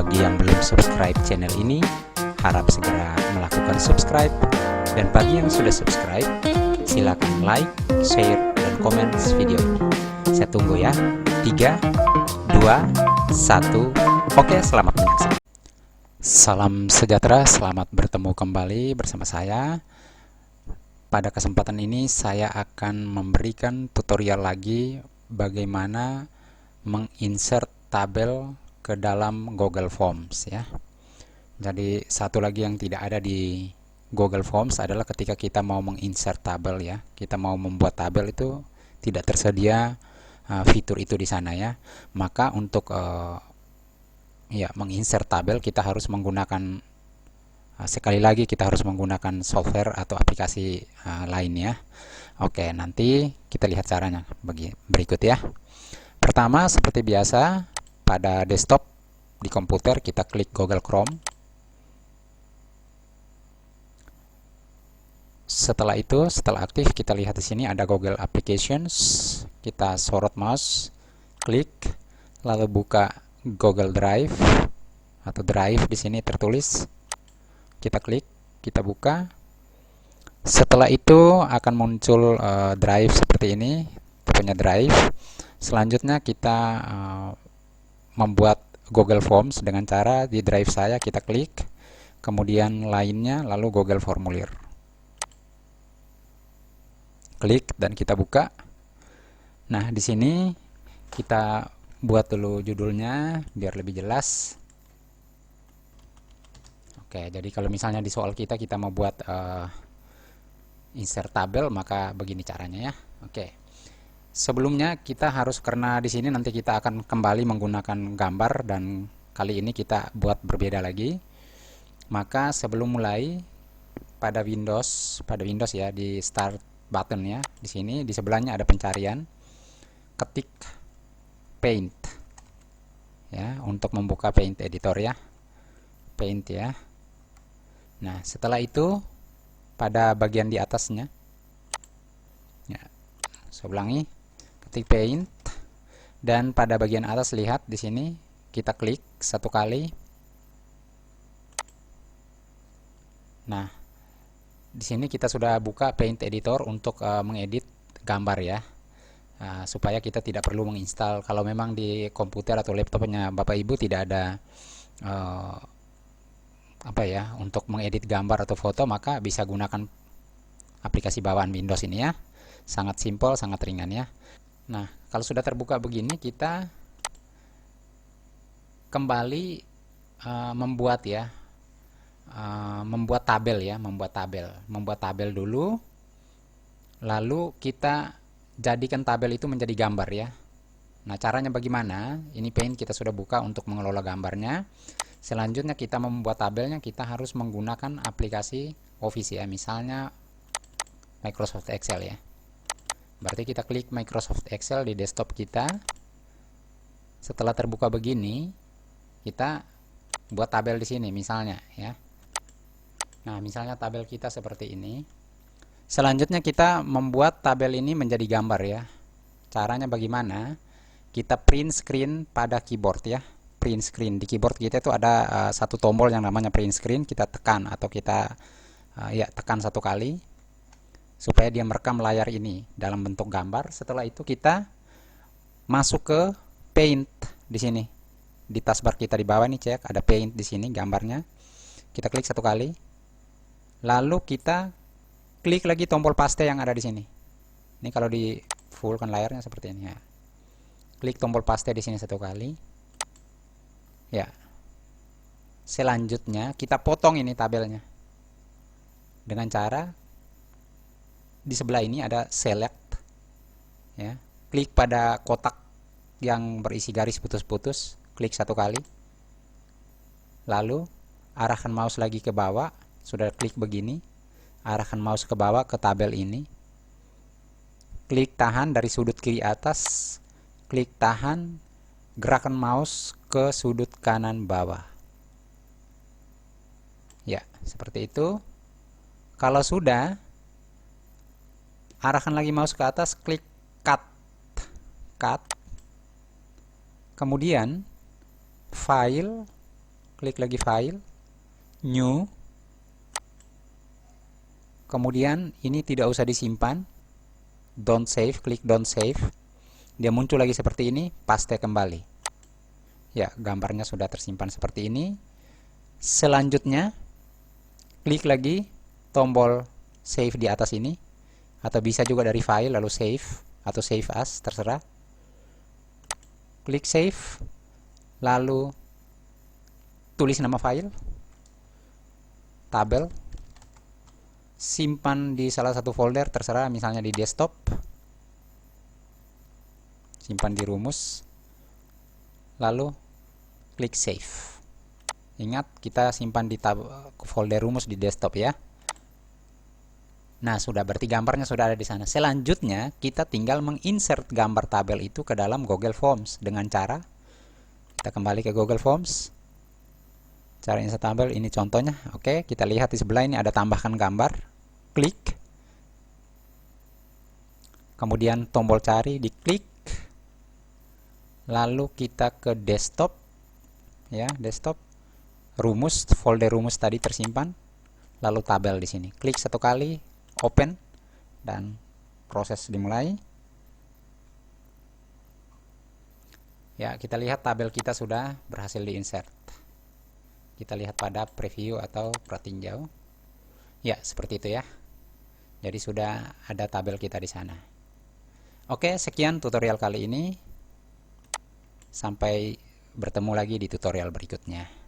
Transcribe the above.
Bagi yang belum subscribe channel ini, harap segera melakukan subscribe. Dan bagi yang sudah subscribe, silakan like, share, dan komen video ini. Saya tunggu ya. 3, 2, 1. Oke, selamat menyaksikan. Salam sejahtera, selamat bertemu kembali bersama saya. Pada kesempatan ini saya akan memberikan tutorial lagi bagaimana menginsert tabel ke dalam Google Forms ya. Jadi satu lagi yang tidak ada di Google Forms adalah ketika kita mau menginsert tabel ya. Kita mau membuat tabel itu tidak tersedia fitur itu di sana ya. Maka untuk menginsert tabel kita harus menggunakan sekali lagi kita harus menggunakan software atau aplikasi lain ya. Oke, nanti kita lihat caranya berikut ya. Pertama, seperti biasa, pada desktop di komputer kita klik Google Chrome. Setelah itu, setelah aktif, kita lihat di sini ada Google Applications. Kita sorot mouse, klik, lalu buka Google Drive atau Drive di sini tertulis. Kita klik, kita buka. Setelah itu akan muncul Drive seperti ini, tipenya Drive. Selanjutnya kita membuat Google Forms dengan cara di Drive saya kita klik, kemudian lainnya, lalu Google Formulir. Klik dan kita buka. Nah, di sini kita buat dulu judulnya biar lebih jelas. Oke, jadi kalau misalnya di soal kita mau buat insert tabel, maka begini caranya ya. Oke. Sebelumnya kita harus, karena di sini nanti kita akan kembali menggunakan gambar dan kali ini kita buat berbeda lagi. Maka sebelum mulai pada Windows ya, di Start button ya, di sini di sebelahnya ada pencarian. Ketik Paint ya untuk membuka Paint editor ya. Paint ya. Nah, setelah itu pada bagian di atasnya ya, saya ulangi, ketik Paint dan pada bagian atas lihat di sini kita klik satu kali. Nah, di sini kita sudah buka Paint editor untuk mengedit gambar ya, supaya kita tidak perlu menginstal. Kalau memang di komputer atau laptopnya Bapak Ibu tidak ada untuk mengedit gambar atau foto, maka bisa gunakan aplikasi bawaan Windows ini ya. Sangat simpel, sangat ringan ya. Nah, kalau sudah terbuka begini, kita kembali membuat tabel dulu, lalu kita jadikan tabel itu menjadi gambar ya. Nah, caranya bagaimana? Ini Paint kita sudah buka untuk mengelola gambarnya. Selanjutnya kita membuat tabelnya, kita harus menggunakan aplikasi Office ya, misalnya Microsoft Excel ya. Berarti kita klik Microsoft Excel di desktop kita. Setelah terbuka begini, kita buat tabel di sini misalnya ya. Nah, misalnya tabel kita seperti ini. Selanjutnya kita membuat tabel ini menjadi gambar ya. Caranya bagaimana? Kita print screen pada keyboard ya. Print screen di keyboard kita itu ada satu tombol yang namanya print screen. Kita tekan atau kita tekan satu kali supaya dia merekam layar ini dalam bentuk gambar. Setelah itu kita masuk ke Paint di sini. Di taskbar kita di bawah nih, cek ada Paint di sini gambarnya. Kita klik satu kali. Lalu kita klik lagi tombol paste yang ada di sini. Ini kalau di full kan layarnya seperti ini ya. Klik tombol paste di sini satu kali. Ya. Selanjutnya kita potong ini tabelnya. Dengan cara di sebelah ini ada select ya. Klik pada kotak yang berisi garis putus-putus, klik satu kali. Lalu arahkan mouse lagi ke bawah, sudah klik begini. Arahkan mouse ke bawah ke tabel ini. Klik tahan dari sudut kiri atas, klik tahan, gerakan mouse ke sudut kanan bawah. Ya, seperti itu. Kalau sudah, arahkan lagi mouse ke atas, klik cut. Kemudian file, klik lagi File, New. Kemudian ini tidak usah disimpan, Don't Save, klik Don't Save. Dia muncul lagi seperti ini, paste kembali. Ya, gambarnya sudah tersimpan seperti ini. Selanjutnya, klik lagi tombol Save di atas ini, atau bisa juga dari File lalu Save, atau Save As, terserah. Klik Save, lalu tulis nama file, tabel, simpan di salah satu folder, terserah, misalnya di desktop, simpan di rumus, lalu klik save. Ingat, kita simpan di folder rumus di desktop ya. Nah, sudah, berarti gambarnya sudah ada di sana. Selanjutnya, kita tinggal menginsert gambar tabel itu ke dalam Google Forms dengan cara kita kembali ke Google Forms. Cara insert tabel ini contohnya. Oke, kita lihat di sebelah ini ada tambahkan gambar. Klik. Kemudian tombol cari diklik. Lalu kita ke desktop. Ya, desktop. Rumus, folder rumus tadi tersimpan. Lalu tabel di sini. Klik satu kali, open, dan proses dimulai. Ya, kita lihat tabel kita sudah berhasil diinsert. Kita lihat pada preview atau pratinjau. Ya, seperti itu ya. Jadi sudah ada tabel kita di sana. Oke, sekian tutorial kali ini. Sampai bertemu lagi di tutorial berikutnya.